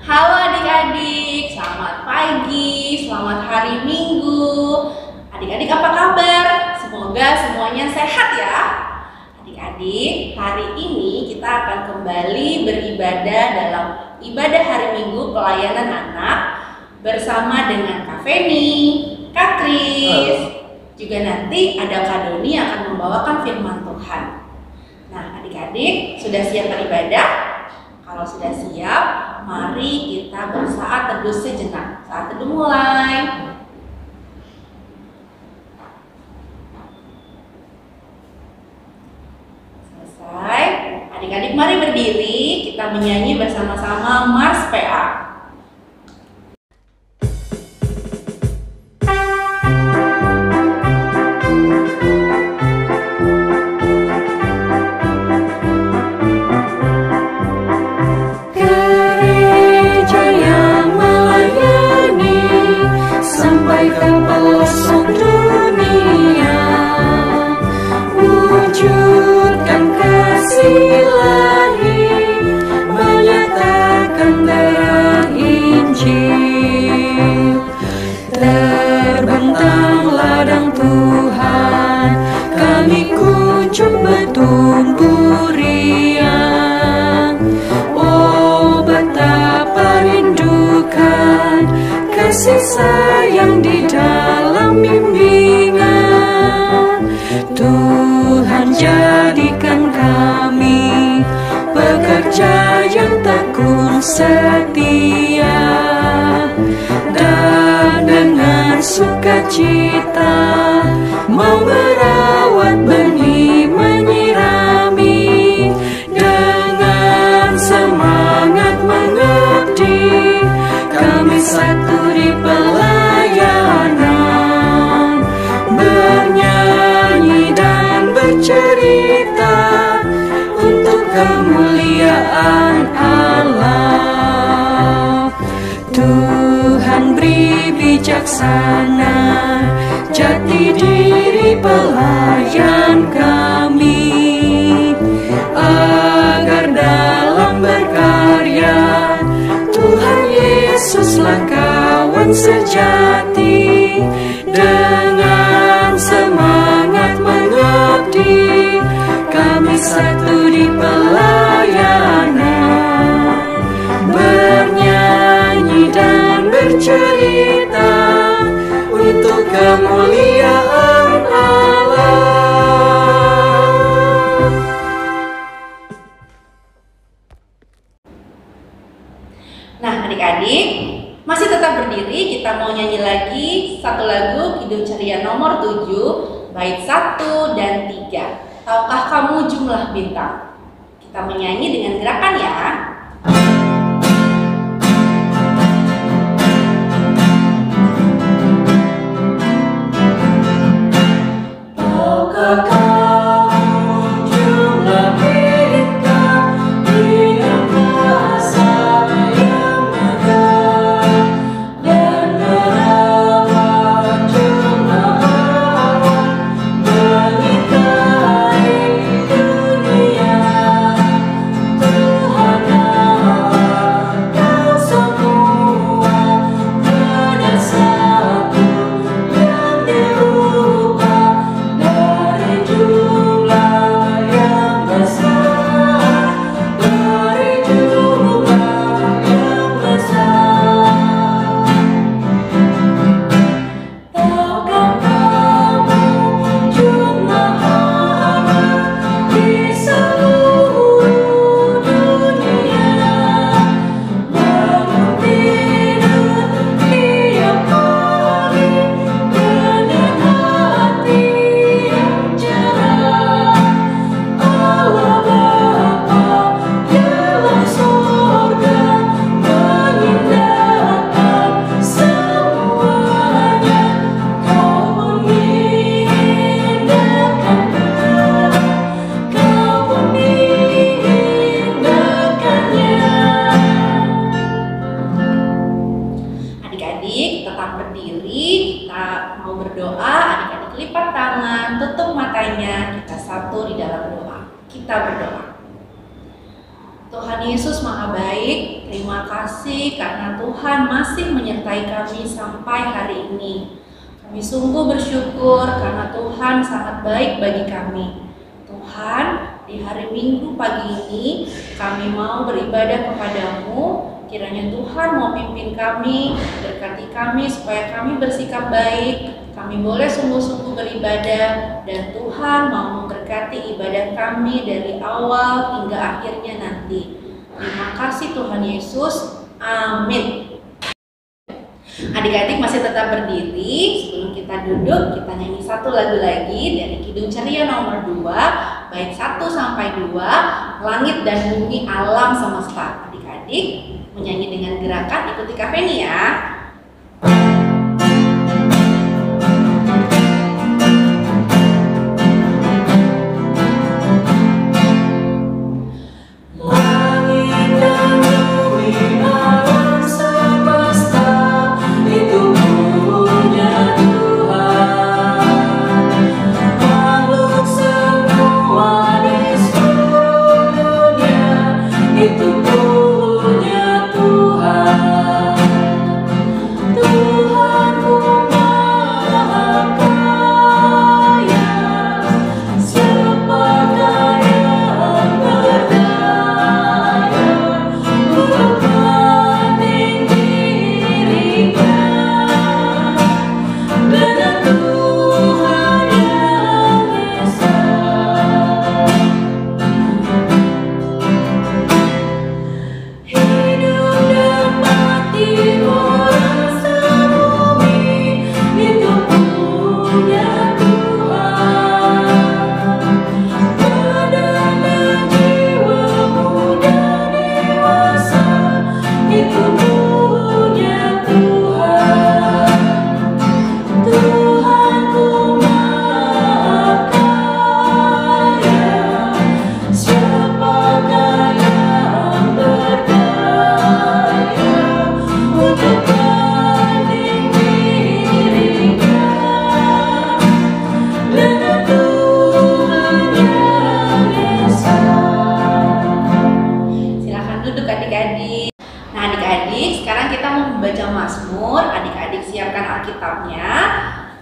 Halo adik-adik, selamat pagi, selamat hari Minggu. Adik-adik apa kabar? Semoga semuanya sehat ya. Adik-adik, hari ini kita akan kembali beribadah dalam ibadah hari Minggu pelayanan anak bersama dengan Kak Feni, Kak Kris, juga nanti ada Kak Doni yang akan membawakan firman Tuhan. Nah, adik-adik sudah siap beribadah? Kalau sudah siap, mari kita bersaat teduh sejenak. Saat teduh mulai. Selesai. Adik-adik mari berdiri, kita menyanyi bersama-sama Mars PA. Kasih sayang di dalam bimbingan Tuhan, jadikan kami pekerja yang tekun setia, dan dengan sukacita mau merawat benih, menyirami, dengan semangat mengabdi. Kami satu di pelayanan, bernyanyi dan bercerita untuk kemuliaan Allah. Tuhan beri bijaksana jati diri pelayan kami, agar dalam berkarya Tuhan Yesuslah kawan sejati. Dengan semangat mengabdi, kami satu di pelayanan, bernyanyi dan bercerita untuk kemuliaan Allah. Nah adik-adik, masih tetap berdiri, kita mau nyanyi lagi satu lagu Kidung Ceria nomor 7, bait 1 dan 3. Tahukah kamu jumlah bintang? Kita menyanyi dengan gerakan ya. Tahukah Tuhan Tuhan Yesus Maha Baik, terima kasih karena Tuhan masih menyertai kami sampai hari ini. Kami sungguh bersyukur karena Tuhan sangat baik bagi kami. Tuhan, di hari Minggu pagi ini kami mau beribadah kepadamu. Kiranya Tuhan mau pimpin kami, berkati kami supaya kami bersikap baik. Kami boleh sungguh-sungguh beribadah dan Tuhan mau memberkati ibadah kami dari awal hingga akhirnya nanti. Terima kasih Tuhan Yesus. Amin. Adik-adik masih tetap berdiri. Sebelum kita duduk, kita nyanyi satu lagu lagi dari Kidung Ceria nomor 2, bait 1 sampai 2, Langit dan Bumi Alam Semesta. Adik-adik menyanyi dengan gerakan, ikuti Kak Feni ya.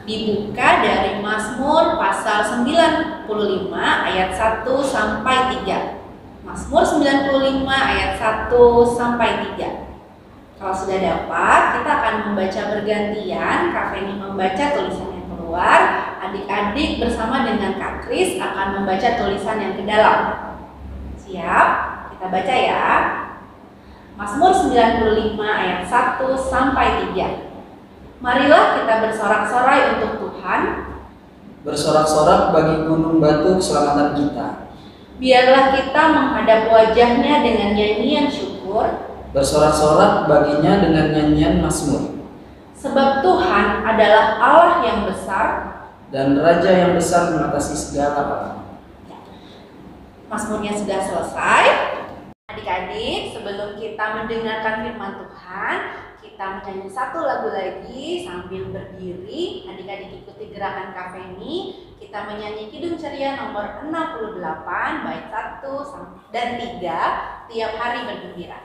Dibuka dari Mazmur pasal 95 ayat 1 sampai 3. Mazmur 95 ayat 1 sampai 3. Kalau sudah dapat, kita akan membaca bergantian. Kak Feni membaca tulisan yang keluar, adik-adik bersama dengan Kak Kris akan membaca tulisan yang ke dalam. Siap? Kita baca ya. Mazmur 95 ayat 1 sampai 3. Marilah kita bersorak-sorai untuk Tuhan. Bersorak-sorak bagi gunung batu keselamatan kita. Biarlah kita menghadap wajahnya dengan nyanyian syukur. Bersorak-sorak baginya dengan nyanyian mazmur. Sebab Tuhan adalah Allah yang besar dan Raja yang besar mengatasi segala alam. Mazmurnya sudah selesai. Adik-adik, sebelum kita mendengarkan firman Tuhan, kita menyanyi satu lagu lagi sambil berdiri. Adik-adik ikuti gerakan Kak Feni. Kita menyanyi Kidung Ceria nomor 68 bait 1 dan 3, tiap hari bergembira.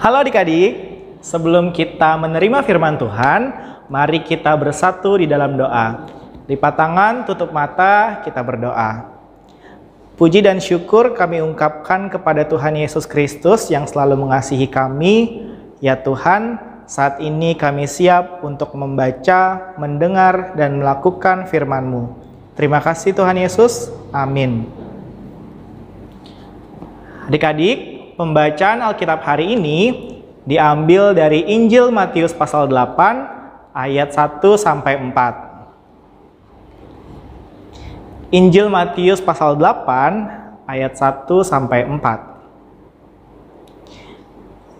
Halo adik-adik, sebelum kita menerima firman Tuhan, mari kita bersatu di dalam doa. Lipat tangan, tutup mata, kita berdoa. Puji dan syukur kami ungkapkan kepada Tuhan Yesus Kristus yang selalu mengasihi kami. Ya Tuhan, saat ini kami siap untuk membaca, mendengar, dan melakukan firman-Mu. Terima kasih Tuhan Yesus. Amin. Adik-adik, pembacaan Alkitab hari ini diambil dari Injil Matius pasal 8 ayat 1 sampai 4. Injil Matius pasal 8 ayat 1 sampai 4.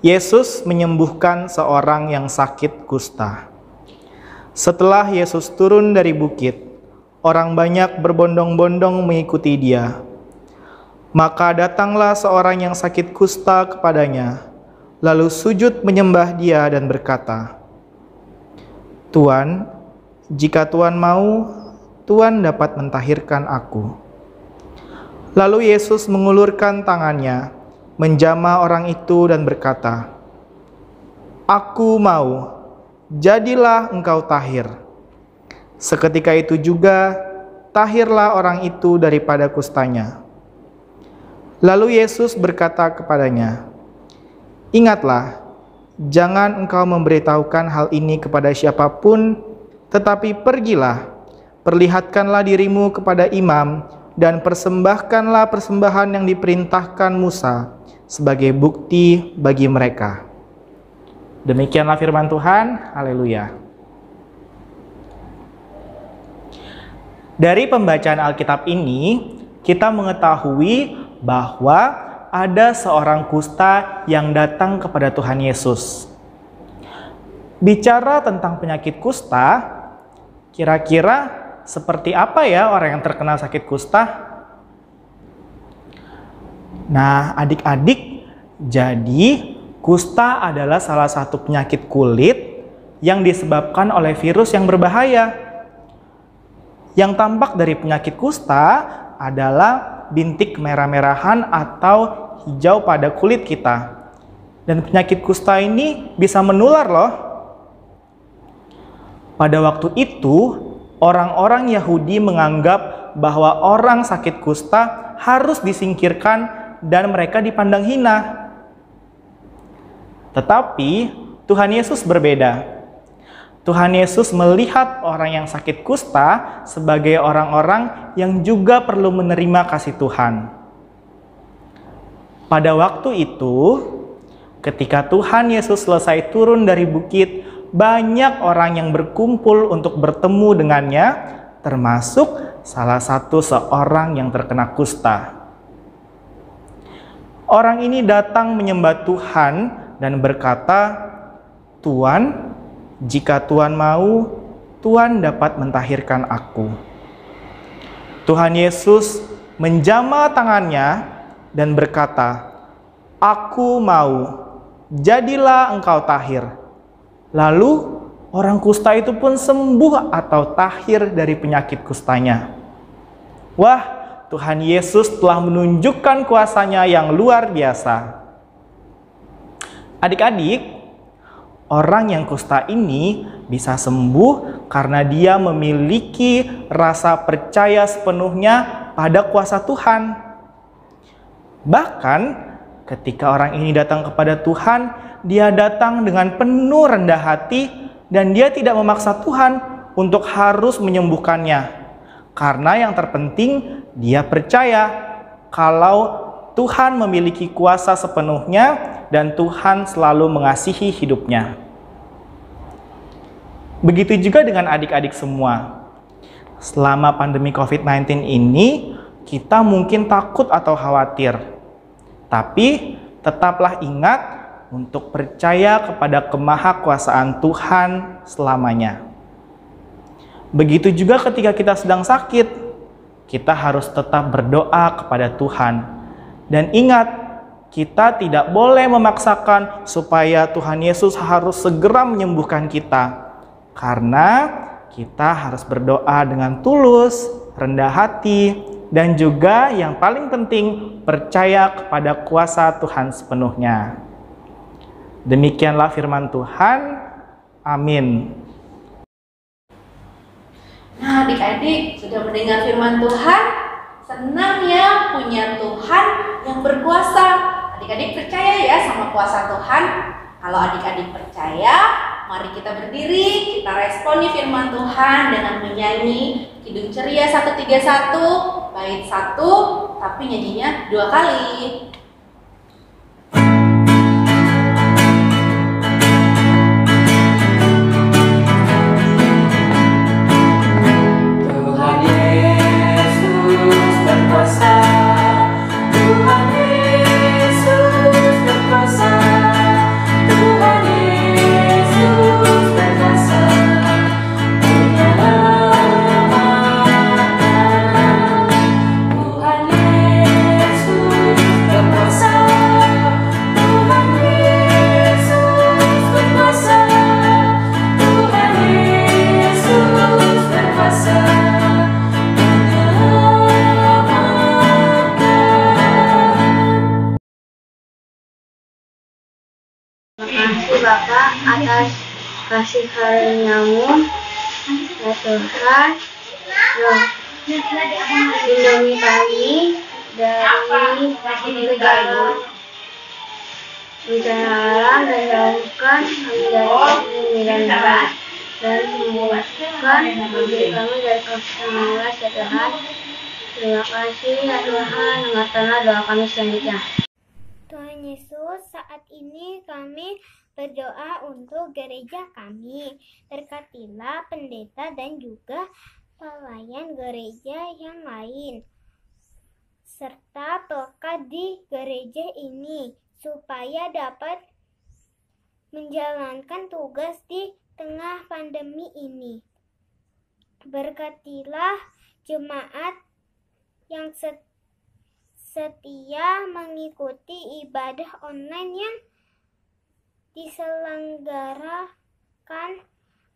Yesus menyembuhkan seorang yang sakit kusta. Setelah Yesus turun dari bukit, orang banyak berbondong-bondong mengikuti Dia. Maka datanglah seorang yang sakit kusta kepadanya, lalu sujud menyembah Dia dan berkata, "Tuan, jika Tuan mau, Tuan dapat mentahirkan aku." Lalu Yesus mengulurkan tangannya, menjamah orang itu dan berkata, "Aku mau, jadilah engkau tahir." Seketika itu juga, tahirlah orang itu daripada kustanya. Lalu Yesus berkata kepadanya, "Ingatlah, jangan engkau memberitahukan hal ini kepada siapapun, tetapi pergilah, perlihatkanlah dirimu kepada imam dan persembahkanlah persembahan yang diperintahkan Musa sebagai bukti bagi mereka." Demikianlah firman Tuhan. Haleluya. Dari pembacaan Alkitab ini, kita mengetahui bahwa ada seorang kusta yang datang kepada Tuhan Yesus. Bicara tentang penyakit kusta, kira-kira seperti apa ya orang yang terkena sakit kusta? Nah, adik-adik, jadi kusta adalah salah satu penyakit kulit yang disebabkan oleh virus yang berbahaya. Yang tampak dari penyakit kusta adalah bintik merah-merahan atau hijau pada kulit kita. Dan penyakit kusta ini bisa menular loh. Pada waktu itu, orang-orang Yahudi menganggap bahwa orang sakit kusta harus disingkirkan dan mereka dipandang hina. Tetapi Tuhan Yesus berbeda. Tuhan Yesus melihat orang yang sakit kusta sebagai orang-orang yang juga perlu menerima kasih Tuhan. Pada waktu itu, ketika Tuhan Yesus selesai turun dari bukit, banyak orang yang berkumpul untuk bertemu dengannya, termasuk salah satu seorang yang terkena kusta. Orang ini datang menyembah Tuhan dan berkata, "Tuan, jika Tuan mau, Tuan dapat mentahirkan aku." Tuhan Yesus menjamah tangannya dan berkata, "Aku mau, jadilah engkau tahir." Lalu orang kusta itu pun sembuh atau tahir dari penyakit kustanya. Wah, Tuhan Yesus telah menunjukkan kuasanya yang luar biasa. Adik-adik, orang yang kusta ini bisa sembuh karena dia memiliki rasa percaya sepenuhnya pada kuasa Tuhan. Bahkan ketika orang ini datang kepada Tuhan, dia datang dengan penuh rendah hati dan dia tidak memaksa Tuhan untuk harus menyembuhkannya. Karena yang terpenting, dia percaya kalau Tuhan memiliki kuasa sepenuhnya dan Tuhan selalu mengasihi hidupnya. Begitu juga dengan adik-adik semua. Selama pandemi COVID-19 ini, kita mungkin takut atau khawatir. Tapi tetaplah ingat untuk percaya kepada kemahakuasaan Tuhan selamanya. Begitu juga ketika kita sedang sakit, kita harus tetap berdoa kepada Tuhan. Dan ingat, kita tidak boleh memaksakan supaya Tuhan Yesus harus segera menyembuhkan kita. Karena kita harus berdoa dengan tulus, rendah hati, dan juga yang paling penting, percaya kepada kuasa Tuhan sepenuhnya. Demikianlah firman Tuhan. Amin. Nah, adik-adik sudah mendengar firman Tuhan. Senang ya punya Tuhan yang berkuasa. Adik-adik percaya ya sama kuasa Tuhan? Kalau adik-adik percaya, mari kita berdiri, kita responi firman Tuhan dengan menyanyi Kidung Ceria 131, bait 1, tapi nyanyinya 2 kali. Tuhan Yesus berkuasa, Tuhan Yesus berkuasa, Tuhan Yesus berkuasa, menyelamatkan. Tuhan Yesus berkuasa, Tuhan Yesus berkuasa, Tuhan Yesus berkuasa. Terima kasih Bapak atas kasih karunia-Mu, ya Tuhan. Lindungi kami dari kejahatan bencana alam dan jauhkan kami dari kesempitan dan sembuhkan diri kami dari COVID-19 ya Tuhan. Terima kasih ya Tuhan, dengarkanlah doa kami selanjutnya. Tuhan Yesus, saat ini kami berdoa untuk gereja kami. Berkatilah pendeta dan juga pelayan gereja yang lain, serta pelekat di gereja ini, supaya dapat menjalankan tugas di tengah pandemi ini. Berkatilah jemaat yang setia mengikuti ibadah online yang diselenggarakan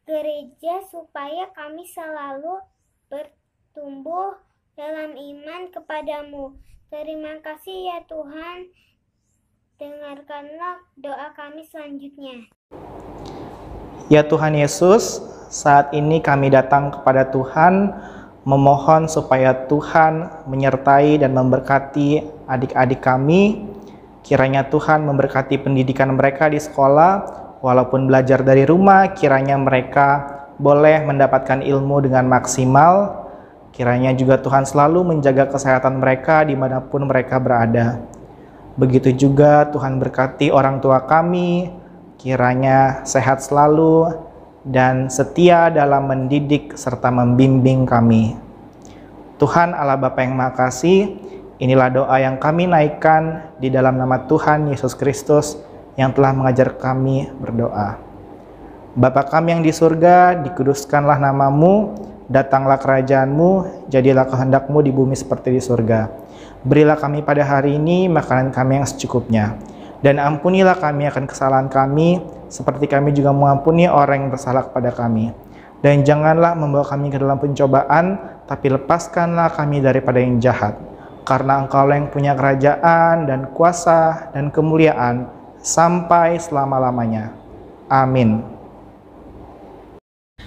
gereja, supaya kami selalu bertumbuh dalam iman kepadamu. Terima kasih ya Tuhan, dengarkanlah doa kami selanjutnya. Ya Tuhan Yesus, saat ini kami datang kepada Tuhan memohon supaya Tuhan menyertai dan memberkati adik-adik kami. Kiranya Tuhan memberkati pendidikan mereka di sekolah, walaupun belajar dari rumah, kiranya mereka boleh mendapatkan ilmu dengan maksimal. Kiranya juga Tuhan selalu menjaga kesehatan mereka dimanapun mereka berada. Begitu juga Tuhan berkati orang tua kami, kiranya sehat selalu dan setia dalam mendidik serta membimbing kami. Tuhan Allah Bapa yang Maha Kasih, inilah doa yang kami naikkan di dalam nama Tuhan Yesus Kristus yang telah mengajar kami berdoa. Bapa kami yang di surga, dikuduskanlah namamu, datanglah kerajaan-Mu, jadilah kehendak-Mu di bumi seperti di surga. Berilah kami pada hari ini makanan kami yang secukupnya, dan ampunilah kami akan kesalahan kami, seperti kami juga mengampuni orang yang bersalah kepada kami. Dan janganlah membawa kami ke dalam pencobaan, tapi lepaskanlah kami daripada yang jahat. Karena Engkau yang punya kerajaan dan kuasa dan kemuliaan sampai selama-lamanya. Amin.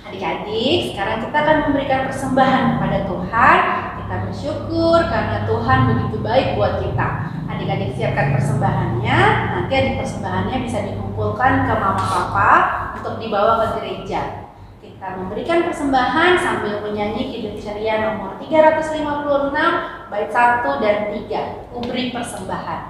Adik-adik, sekarang kita akan memberikan persembahan kepada Tuhan. Kita bersyukur karena Tuhan begitu baik buat kita. Adik-adik siapkan persembahannya. Nanti adik persembahannya bisa dikumpulkan ke mama papa untuk dibawa ke gereja. Kita memberikan persembahan sambil menyanyi Kidung Ceria nomor 356 bait 1 dan 3. Kuberi persembahan.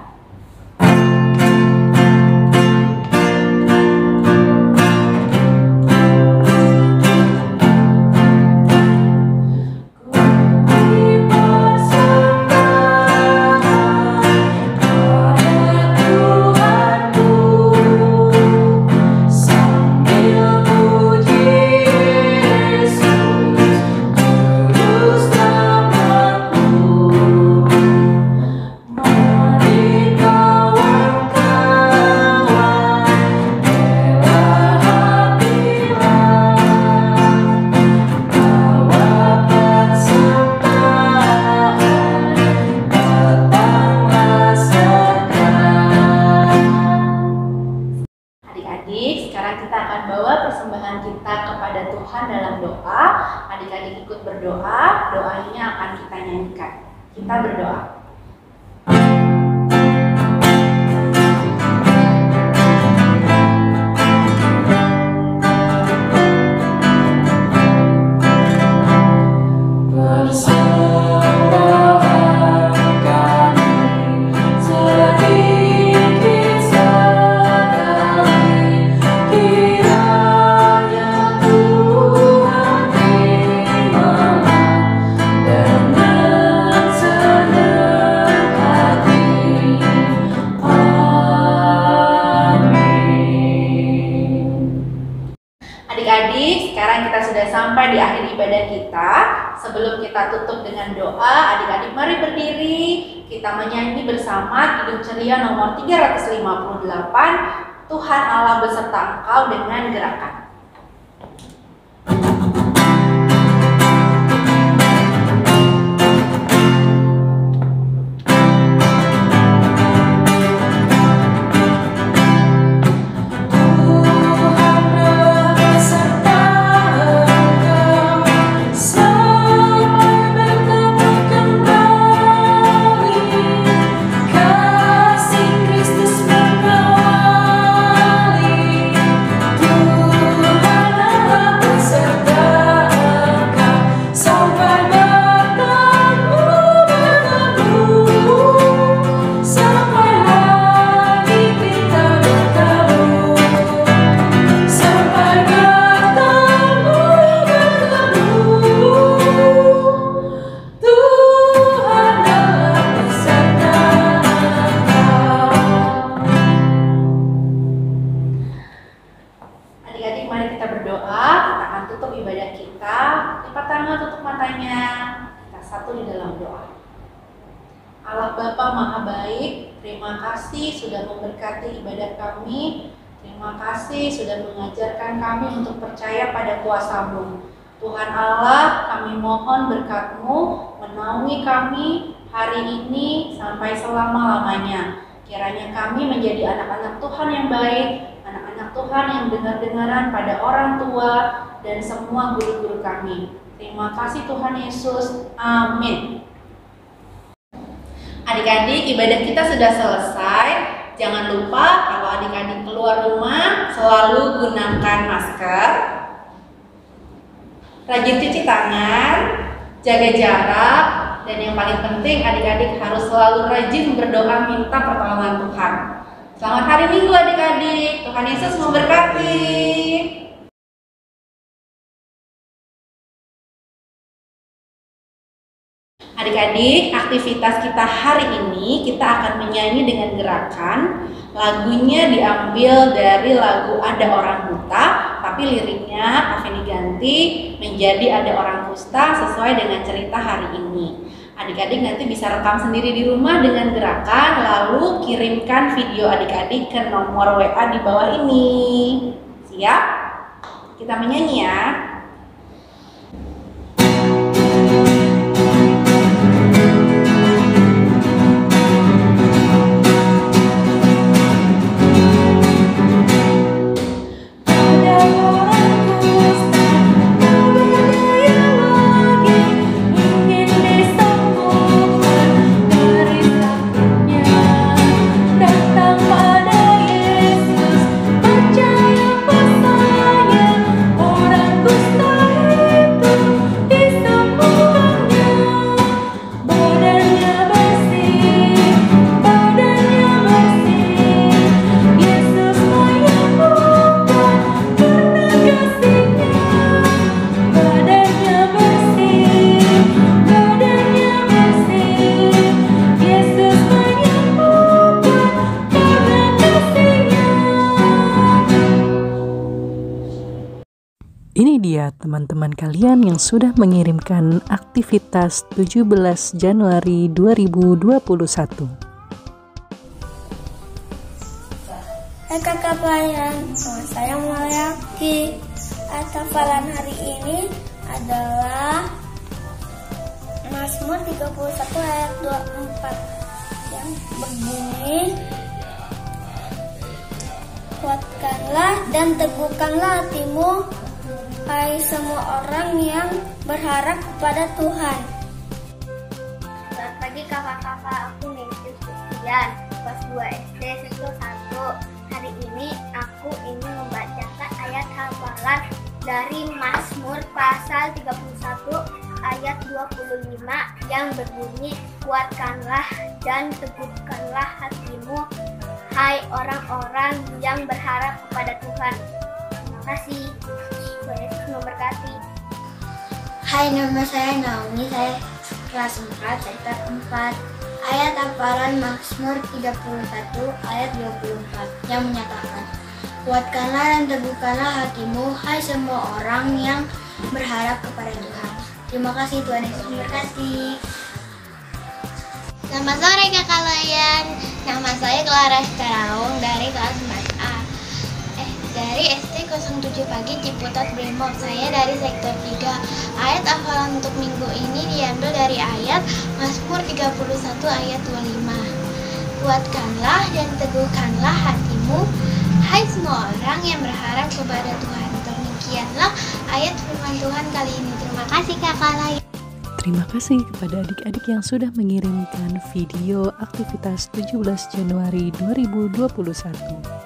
Adik-adik ikut berdoa, doanya akan kita nyanyikan. Kita berdoa. Adik-adik, sekarang kita sudah sampai di akhir ibadah kita. Sebelum kita tutup dengan doa, adik-adik mari berdiri. Kita menyanyi bersama Kidung Ceria nomor 358, Tuhan Allah beserta engkau dengan gerakan. Adik-adik mari kita berdoa, kita akan tutup ibadah kita. Lipat tangan, tutup matanya. Kita satu di dalam doa. Allah Bapa Maha Baik, terima kasih sudah memberkati ibadah kami. Terima kasih sudah mengajarkan kami untuk percaya pada kuasa-Mu. Tuhan Allah, kami mohon berkat-Mu menaungi kami hari ini sampai selama-lamanya. Kiranya kami menjadi anak-anak Tuhan yang baik, anak-anak Tuhan yang dengar-dengaran pada orang tua dan semua guru-guru kami. Terima kasih Tuhan Yesus. Amin. Adik-adik, ibadah kita sudah selesai. Jangan lupa kalau adik-adik keluar rumah selalu gunakan masker, rajin cuci tangan, jaga jarak, dan yang paling penting adik-adik harus selalu rajin berdoa minta pertolongan Tuhan. Selamat hari Minggu adik-adik. Tuhan Yesus memberkati. Adik-adik, aktivitas kita hari ini kita akan menyanyi dengan gerakan. Lagunya diambil dari lagu Ada Orang Buta, tapi liriknya Afeni ganti menjadi Ada Orang Kusta sesuai dengan cerita hari ini. Adik-adik nanti bisa rekam sendiri di rumah dengan gerakan, lalu kirimkan video adik-adik ke nomor WA di bawah ini. Siap? Kita menyanyi ya. Ini dia teman-teman kalian yang sudah mengirimkan aktivitas 17 Januari 2021. Hai kakak pelayan, saya Mulyaki. Hafalan hari ini adalah Mazmur 31 ayat 24 yang berbunyi, kuatkanlah dan teguhkanlah hatimu, hai semua orang yang berharap kepada Tuhan. Selamat pagi kakak-kakak, aku Mencius Christian, kelas 2 SD Sektor 1. Hari ini aku ingin membacakan ayat hafalan dari Mazmur pasal 31 ayat 25 yang berbunyi, kuatkanlah dan teguhkanlah hatimu, hai orang-orang yang berharap kepada Tuhan. Terima kasih. Tuhan Yesus memberkati. Hai, nama saya Naomi, saya kelas 4, sektor 4. Ayat hafalan Mazmur 31 ayat 24 yang menyatakan, Kuatkanlah dan teguhkanlah hatimu, hai semua orang yang berharap kepada Tuhan. Terima kasih, Tuhan Yesus memberkati. Selamat sore kakak Layan. Nama saya Clara Staraung dari kelas 4A. Dari SD 07 Pagi Ciputat Brimob. Saya dari sektor 3. Ayat hafalan untuk minggu ini diambil dari ayat Mazmur 31 ayat 25. Kuatkanlah dan teguhkanlah hatimu, hai semua orang yang berharap kepada Tuhan. Demikianlah ayat firman Tuhan kali ini. Terima kasih kakak Layan. Terima kasih kepada adik-adik yang sudah mengirimkan video aktivitas 17 Januari 2021.